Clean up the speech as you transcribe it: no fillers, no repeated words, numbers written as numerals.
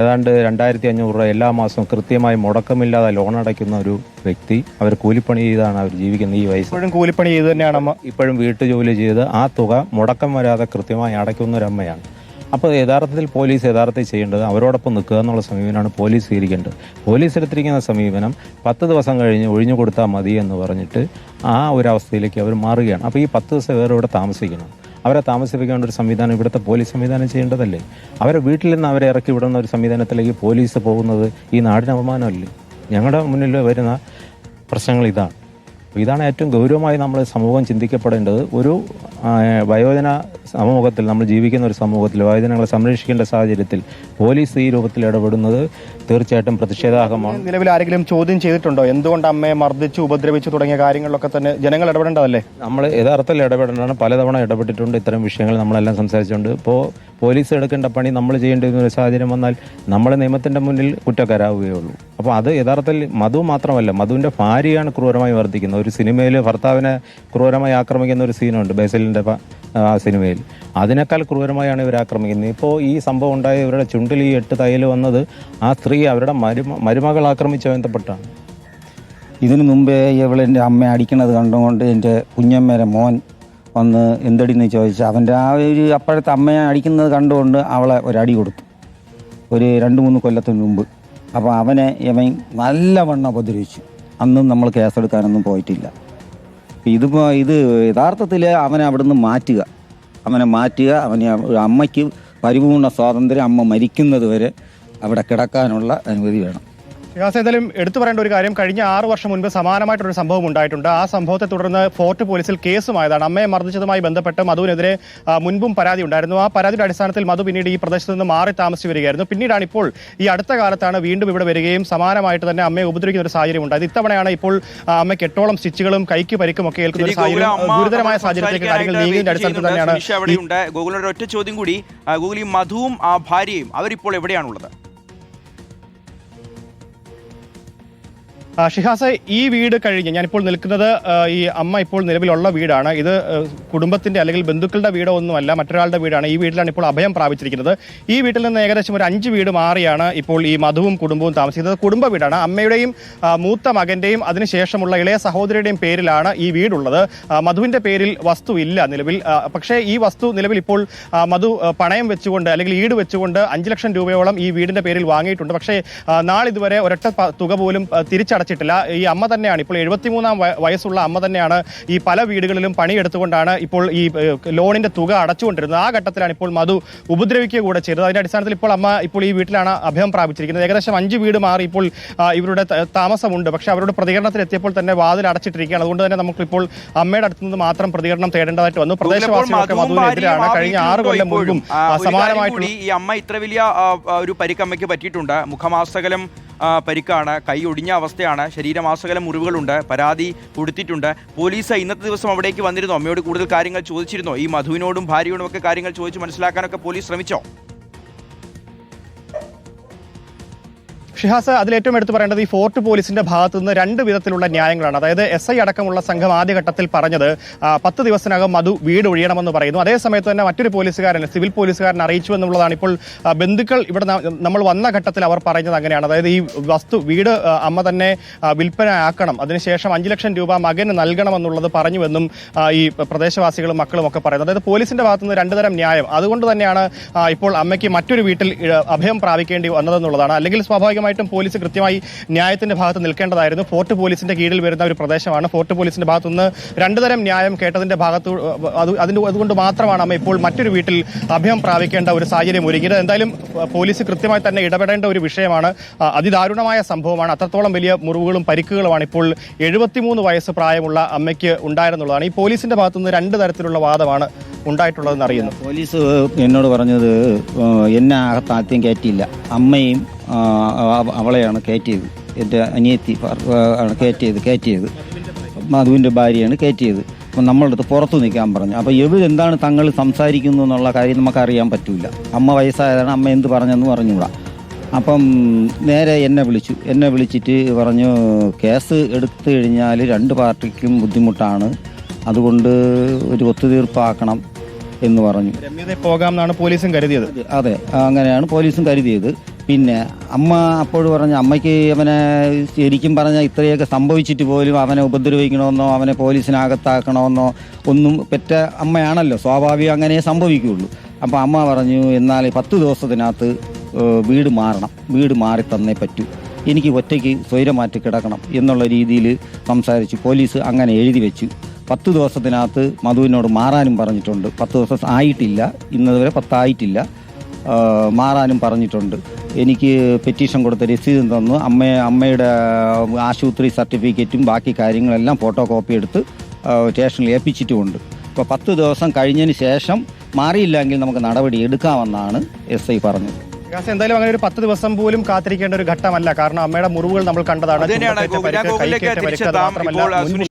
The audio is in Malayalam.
ഏതാണ്ട് 2500 രൂപ എല്ലാ മാസവും കൃത്യമായി മുടക്കമില്ലാതെ ലോൺ അടയ്ക്കുന്ന ഒരു വ്യക്തി. അവർ കൂലിപ്പണി ചെയ്താണ് അവർ ജീവിക്കുന്നത്. ഈ വയസ്സ് ഇപ്പോഴും കൂലിപ്പണി ചെയ്ത് തന്നെയാണ് അമ്മ. ഇപ്പോഴും വീട്ടുജോലി ചെയ്ത് ആ തുക മുടക്കം വരാതെ കൃത്യമായി അടയ്ക്കുന്ന ഒരു അമ്മയാണ്. അപ്പോൾ യഥാർത്ഥത്തിൽ പോലീസ് ചെയ്യേണ്ടത് അവരോടൊപ്പം നിൽക്കുക എന്നുള്ള സമീപനമാണ് പോലീസ് സ്വീകരിക്കേണ്ടത്. പോലീസ് എടുത്തിരിക്കുന്ന സമീപനം 10 ദിവസം കഴിഞ്ഞ് ഒഴിഞ്ഞു കൊടുത്താൽ മതി എന്ന് പറഞ്ഞിട്ട് ആ ഒരു അവസ്ഥയിലേക്ക് അവർ മാറുകയാണ്. അപ്പോൾ ഈ 10 ദിവസം വേറെ ഇവിടെ താമസിക്കണം. അവരെ താമസിപ്പിക്കേണ്ട ഒരു സംവിധാനം ഇവിടുത്തെ പോലീസ് സംവിധാനം ചെയ്യേണ്ടതല്ലേ? അവരെ വീട്ടിൽ നിന്ന് അവരെ ഇറക്കി വിടുന്ന ഒരു സംവിധാനത്തിലേക്ക് പോലീസ് പോകുന്നത് ഈ നാടിന് അപമാനമല്ലേ? ഞങ്ങളുടെ മുന്നിൽ വരുന്ന പ്രശ്നങ്ങൾ ഇതാണ്. ഇതാണ് ഏറ്റവും ഗൗരവമായി നമ്മൾ സമൂഹം ചിന്തിക്കപ്പെടേണ്ടത്. ഒരു വയോജന സമൂഹത്തിൽ നമ്മൾ ജീവിക്കുന്ന ഒരു സമൂഹത്തിൽ വയോജനങ്ങളെ സംരക്ഷിക്കേണ്ട സാഹചര്യത്തിൽ പോലീസ് ഈ രൂപത്തിൽ ഇടപെടുന്നത് തീർച്ചയായിട്ടും പ്രതിഷേധാർഹമാണ്. നിലവിൽ ആരെങ്കിലും ചോദ്യം ചെയ്തിട്ടുണ്ടോ? എന്തുകൊണ്ട് അമ്മയെ മർദ്ദിച്ചു, ഉപദ്രവിച്ചു തുടങ്ങിയ കാര്യങ്ങളിലൊക്കെ തന്നെ ജനങ്ങൾ ഇടപെടേണ്ടതല്ലേ? നമ്മൾ യഥാർത്ഥത്തിൽ ഇടപെടേണ്ടതാണ്. പലതവണ ഇടപെട്ടിട്ടുണ്ട്. ഇത്തരം വിഷയങ്ങൾ നമ്മളെല്ലാം സംസാരിച്ചുകൊണ്ട് ഇപ്പോൾ പോലീസ് എടുക്കേണ്ട പണി നമ്മൾ ചെയ്യേണ്ടിയിരുന്ന ഒരു സാഹചര്യം വന്നാൽ നമ്മൾ നിയമത്തിൻ്റെ മുന്നിൽ കുറ്റക്കാരാവുകയുള്ളൂ. അപ്പോൾ അത് യഥാർത്ഥത്തിൽ മധു മാത്രമല്ല, മധുവിൻ്റെ ഭാര്യയാണ് ക്രൂരമായി വർദ്ധിക്കുന്നത്. ഒരു സിനിമയിൽ ഭർത്താവിനെ ക്രൂരമായി ആക്രമിക്കുന്ന ഒരു സീനുണ്ട് ബേസിലിൻ്റെ ആ സിനിമയിൽ. അതിനേക്കാൾ ക്രൂരമായാണ് ഇവർ ആക്രമിക്കുന്നത്. ഇപ്പോൾ ഈ സംഭവം ഉണ്ടായ ഇവരുടെ ചുണ്ടിൽ ഈ 8 തയ്യൽ വന്നത് ആ സ്ത്രീ അവരുടെ മരുമകൾ ആക്രമിച്ച് ബന്ധപ്പെട്ടാണ്. ഇതിനു മുമ്പേ ഇവളെൻ്റെ അമ്മ അടിക്കണത് കണ്ടുകൊണ്ട് എൻ്റെ കുഞ്ഞമ്മേരെ മോൻ വന്ന് എന്തടിന്ന് ചോദിച്ചു. അവൻ്റെ ആ ഒരു അപ്പോഴത്തെ അമ്മയെ അടിക്കുന്നത് കണ്ടുകൊണ്ട് അവളെ ഒരടി കൊടുത്തു, ഒരു 2-3 കൊല്ലത്തിന് മുമ്പ്. അപ്പോൾ അവനെ ഇവൻ നല്ലവണ്ണം ഉപദ്രവിച്ചു. അന്നും നമ്മൾ കേസെടുക്കാനൊന്നും പോയിട്ടില്ല. ഇത് യഥാർത്ഥത്തിൽ അവനെ അവിടെ നിന്ന് മാറ്റുക, അവനെ അമ്മയ്ക്ക് പരിപൂർണ സ്വാതന്ത്ര്യം, അമ്മ മരിക്കുന്നത് വരെ അവിടെ കിടക്കാനുള്ള അനുമതി വേണം. എന്തായാലും എടുത്തു പറയേണ്ട ഒരു കാര്യം, കഴിഞ്ഞ 6 വർഷം മുൻപ് സമാനമായിട്ടൊരു സംഭവം ഉണ്ടായിട്ടുണ്ട്. ആ സംഭവത്തെ തുടർന്ന് ഫോർട്ട് പോലീസിൽ കേസുമായതാണ്. അമ്മയെ മർദ്ദിച്ചതുമായി ബന്ധപ്പെട്ട് മധുവിനെതിരെ മുൻപും പരാതി ഉണ്ടായിരുന്നു. ആ പരാതിയുടെ അടിസ്ഥാനത്തിൽ മധു പിന്നീട് ഈ പ്രദേശത്ത് നിന്ന് മാറി താമസിച്ചു വരികയായിരുന്നു. പിന്നീടാണ് ഇപ്പോൾ ഈ അടുത്ത കാലത്താണ് വീണ്ടും ഇവിടെ വരികയും സമാനമായിട്ട് തന്നെ അമ്മയെ ഉപദ്രവിക്കുന്ന ഒരു സാഹചര്യം ഉണ്ടായത്. ഇത്തവണയാണ് ഇപ്പോൾ അമ്മയ്ക്ക് 8ഓളം സ്റ്റിച്ചുകളും കൈക്ക് പരിക്കും ഒക്കെ ഏൽക്കുന്ന ഒരു സാഹചര്യം, ഗുരുതരമായ സാഹചര്യത്തിലേക്ക് കാര്യങ്ങൾ നീങ്ങുന്നതിന്റെ അടിസ്ഥാനത്തിൽ തന്നെയാണ്. ഗൂഗിളിന്റെ ഒറ്റ ചോദ്യം കൂടി, ഗൂഗിൾ, ഈ മധുവും ആ ഭാര്യയും അവരിപ്പോൾ എവിടെയാണുള്ളത്? ഷിഹാസ, ഈ വീട് കഴിഞ്ഞ് ഞാനിപ്പോൾ നിൽക്കുന്നത് ഈ അമ്മ ഇപ്പോൾ നിലവിലുള്ള വീടാണ്. ഇത് കുടുംബത്തിന്റെ അല്ലെങ്കിൽ ബന്ധുക്കളുടെ വീടോ ഒന്നുമല്ല, മറ്റൊരാളുടെ വീടാണ്. ഈ വീട്ടിലാണ് ഇപ്പോൾ അഭയം പ്രാപിച്ചിരിക്കുന്നത്. ഈ വീട്ടിൽ നിന്ന് ഏകദേശം ഒരു 5 വീട് മാറിയാണ് ഇപ്പോൾ ഈ മധുവും കുടുംബവും താമസിക്കുന്നത്. കുടുംബ വീടാണ്. അമ്മയുടെയും മൂത്ത മകന്റെയും അതിനുശേഷമുള്ള ഇളയ സഹോദരിയുടെയും പേരിലാണ് ഈ വീടുള്ളത്. മധുവിന്റെ പേരിൽ വസ്തു ഇല്ല നിലവിൽ. പക്ഷേ ഈ വസ്തു നിലവിൽ ഇപ്പോൾ മധു പണയം വെച്ചുകൊണ്ട് അല്ലെങ്കിൽ ഈട് വെച്ചുകൊണ്ട് 5 ലക്ഷം രൂപയോളം ഈ വീടിന്റെ പേരിൽ വാങ്ങിയിട്ടുണ്ട്. പക്ഷേ നാളിതുവരെ ഒരൊറ്റ തുക പോലും തിരിച്ചടച്ചിട്ടില്ല. ഈ അമ്മ തന്നെയാണ് ഇപ്പോൾ 73-ാം വയസ്സുള്ള അമ്മ തന്നെയാണ് ഈ പല വീടുകളിലും പണിയെടുത്തുകൊണ്ടാണ് ഇപ്പോൾ ഈ ലോണിന്റെ തുക അടച്ചുകൊണ്ടിരുന്നത്. ആ ഘട്ടത്തിലാണ് ഇപ്പോൾ മധു ഉപദ്രവിക്കുക കൂടെ ചെയ്തത്. അതിന്റെ അടിസ്ഥാനത്തിൽ ഇപ്പോൾ അമ്മ ഇപ്പോൾ ഈ വീട്ടിലാണ് അഭയം പ്രാപിച്ചിരിക്കുന്നത്. ഏകദേശം 5 വീട് മാറി ഇപ്പോൾ ഇവരുടെ താമസമുണ്ട്. പക്ഷേ അവരുടെ പ്രതികരണത്തിൽ എത്തിയപ്പോൾ തന്നെ വാതിൽ അടച്ചിട്ടിരിക്കുകയാണ്. അതുകൊണ്ട് തന്നെ നമുക്കിപ്പോൾ അമ്മയുടെ അടുത്ത് നിന്ന് മാത്രം പ്രതികരണം തേടേണ്ടതായിട്ട് വന്നു. പ്രദേശവാസികളൊക്കെ മധുവിനെതിരാണ്. കഴിഞ്ഞ 6 കൊല്ലം മുൻപും സമാനമായിട്ട് ഈ അമ്മ ഇത്ര വലിയ ഒരു പരിക്കമ്മയ്ക്ക് പറ്റിയിട്ടുണ്ട്. മുഖമാസകലം പരിക്കാണ്, കൈ ഒടിഞ്ഞ അവസ്ഥയാണ്, ശരീരമാസകലം മുറിവുകളുണ്ട്, പരാതി കൊടുത്തിട്ടുണ്ട്. പോലീസ് ഇന്നത്തെ ദിവസം അവിടേക്ക് വന്നിരുന്നോ? അമ്മയോട് കൂടുതൽ കാര്യങ്ങൾ ചോദിച്ചിരുന്നോ? ഈ മധുവിനോടും ഭാര്യയോടും ഒക്കെ കാര്യങ്ങൾ ചോദിച്ച് മനസ്സിലാക്കാനൊക്കെ പോലീസ് ശ്രമിച്ചോ? ഷിഹാസ്, അതിലേറ്റവും എടുത്തു പറയേണ്ടത് ഈ ഫോർട്ട് പോലീസിന്റെ ഭാഗത്തു നിന്ന് 2 വിധത്തിലുള്ള ന്യായങ്ങളാണ്. അതായത് SI അടക്കമുള്ള സംഘം ആദ്യഘട്ടത്തിൽ പറഞ്ഞത് 10 ദിവസത്തിനകം മധു വീട് ഒഴിയണമെന്ന് പറയുന്നു. അതേസമയത്ത് തന്നെ മറ്റൊരു പോലീസുകാരൻ, സിവിൽ പോലീസുകാരൻ അറിയിച്ചു എന്നുള്ളതാണ് ഇപ്പോൾ ബന്ധുക്കൾ ഇവിടെ നമ്മൾ വന്ന ഘട്ടത്തിൽ അവർ പറഞ്ഞത് അങ്ങനെയാണ്. അതായത് ഈ വീട് അമ്മ തന്നെ വിൽപ്പനയാക്കണം, അതിനുശേഷം 5 ലക്ഷം രൂപ മകന് നൽകണമെന്നുള്ളത് പറഞ്ഞുവെന്നും ഈ പ്രദേശവാസികളും മക്കളും ഒക്കെ പറയുന്നത്. അതായത് പോലീസിന്റെ ഭാഗത്തു നിന്ന് 2 തരം ന്യായം. അതുകൊണ്ട് തന്നെയാണ് ഇപ്പോൾ അമ്മയ്ക്ക് മറ്റൊരു വീട്ടിൽ അഭയം പ്രാപിക്കേണ്ടി വന്നതെന്നുള്ളതാണ്. അല്ലെങ്കിൽ സ്വാഭാവികമായി പോലീസ് കൃത്യമായി ന്യായത്തിന്റെ ഭാഗത്ത് നിൽക്കേണ്ടതായിരുന്നു. ഫോർട്ട് പോലീസിന്റെ കീഴിൽ വരുന്ന ഒരു പ്രദേശമാണ്. ഫോർട്ട് പോലീസിന്റെ ഭാഗത്തുനിന്ന് 2 തരം ന്യായം കേട്ടതിന്റെ ഭാഗത്ത് അതുകൊണ്ട് മാത്രമാണ് അമ്മ ഇപ്പോൾ മറ്റൊരു വീട്ടിൽ അഭയം പ്രാപിക്കേണ്ട ഒരു സാഹചര്യം ഒരുങ്ങിയത്. എന്തായാലും പോലീസ് കൃത്യമായി തന്നെ ഇടപെടേണ്ട ഒരു വിഷയമാണ്. അതിദാരുണമായ സംഭവമാണ്. അത്രത്തോളം വലിയ മുറിവുകളും പരിക്കുകളുമാണ് ഇപ്പോൾ 73 വയസ്സ് പ്രായമുള്ള അമ്മയ്ക്ക് ഉണ്ടായിരുന്നുള്ളതാണ്. ഈ പോലീസിന്റെ ഭാഗത്തുനിന്ന് 2 തരത്തിലുള്ള വാദമാണ് ഉണ്ടായിട്ടുള്ളതെന്ന് അറിയുന്നു. പോലീസ് എന്നോട് പറഞ്ഞത് എന്നെ അകത്ത് ആദ്യം കയറ്റിയില്ല, അമ്മയും അവളെയാണ് കയറ്റിയത്. എൻ്റെ അനിയത്തി ആണ് കയറ്റിയത് മധുവിൻ്റെ ഭാര്യയാണ് കയറ്റിയത്. അപ്പം നമ്മളുടെ അടുത്ത് പുറത്തു നിൽക്കാൻ പറഞ്ഞു. അപ്പോൾ എന്താണ് തങ്ങൾ സംസാരിക്കുന്നു എന്നുള്ള കാര്യം നമുക്കറിയാൻ പറ്റില്ല. അമ്മ വയസ്സായതാണ്, അമ്മ എന്ത് പറഞ്ഞെന്ന് പറഞ്ഞുകൂടാ. അപ്പം നേരെ എന്നെ വിളിച്ചിട്ട് പറഞ്ഞു, കേസ് എടുത്തു കഴിഞ്ഞാൽ 2 പാർട്ടിക്കും ബുദ്ധിമുട്ടാണ്, അതുകൊണ്ട് ഒരു ഒത്തുതീർപ്പാക്കണം എന്ന് പറഞ്ഞു. പോകാമെന്നാണ് പോലീസും കരുതിയത്. അതെ, അങ്ങനെയാണ് പോലീസും കരുതിയത്. പിന്നെ അമ്മ അപ്പോൾ പറഞ്ഞു അമ്മയ്ക്ക് അവനെ ശരിക്കും പറഞ്ഞാൽ ഇത്രയൊക്കെ സംഭവിച്ചിട്ട് പോലും അവനെ ഉപദ്രവിക്കണമെന്നോ അവനെ പോലീസിനകത്താക്കണമെന്നോ ഒന്നും പെറ്റ അമ്മയാണല്ലോ, സ്വാഭാവികം അങ്ങനെ സംഭവിക്കുകയുള്ളൂ. അപ്പോൾ അമ്മ പറഞ്ഞു എന്നാൽ 10 ദിവസത്തിനകത്ത് വീട് മാറണം, വീട് മാറി തന്നേ പറ്റൂ, എനിക്ക് ഒറ്റയ്ക്ക് സ്വൈരമാറ്റി കിടക്കണം എന്നുള്ള രീതിയിൽ സംസാരിച്ചു. പോലീസ് അങ്ങനെ എഴുതി വെച്ചു. 10 ദിവസത്തിനകത്ത് മധുവിനോട് മാറാനും പറഞ്ഞിട്ടുണ്ട്. 10 ദിവസം ആയിട്ടില്ല, ഇന്നതുവരെ 10 ആയിട്ടില്ല, മാറാനും പറഞ്ഞിട്ടുണ്ട്. എനിക്ക് പെറ്റീഷൻ കൊടുത്ത രസീതും തന്നു. അമ്മയുടെ ആശുപത്രി സർട്ടിഫിക്കറ്റും ബാക്കി കാര്യങ്ങളെല്ലാം ഫോട്ടോ കോപ്പി എടുത്ത് സ്റ്റേഷനിൽ ഏൽപ്പിച്ചിട്ടുമുണ്ട്. ഇപ്പോൾ 10 ദിവസം കഴിഞ്ഞതിന് ശേഷം മാറിയില്ലെങ്കിൽ നമുക്ക് നടപടി എടുക്കാമെന്നാണ് SI പറഞ്ഞത്. എന്തായാലും അങ്ങനെ ഒരു 10 ദിവസം പോലും കാത്തിരിക്കേണ്ട ഒരു ഘട്ടമല്ല. കാരണം അമ്മയുടെ മുറിവുകൾ നമ്മൾ കണ്ടതാണ്. അതുതന്നെയാണ് ചുണ്ടത്തേറ്റ പരിക്ക്, കൈക്കേറ്റ പരിക്ക്, അത് മാത്രമല്ല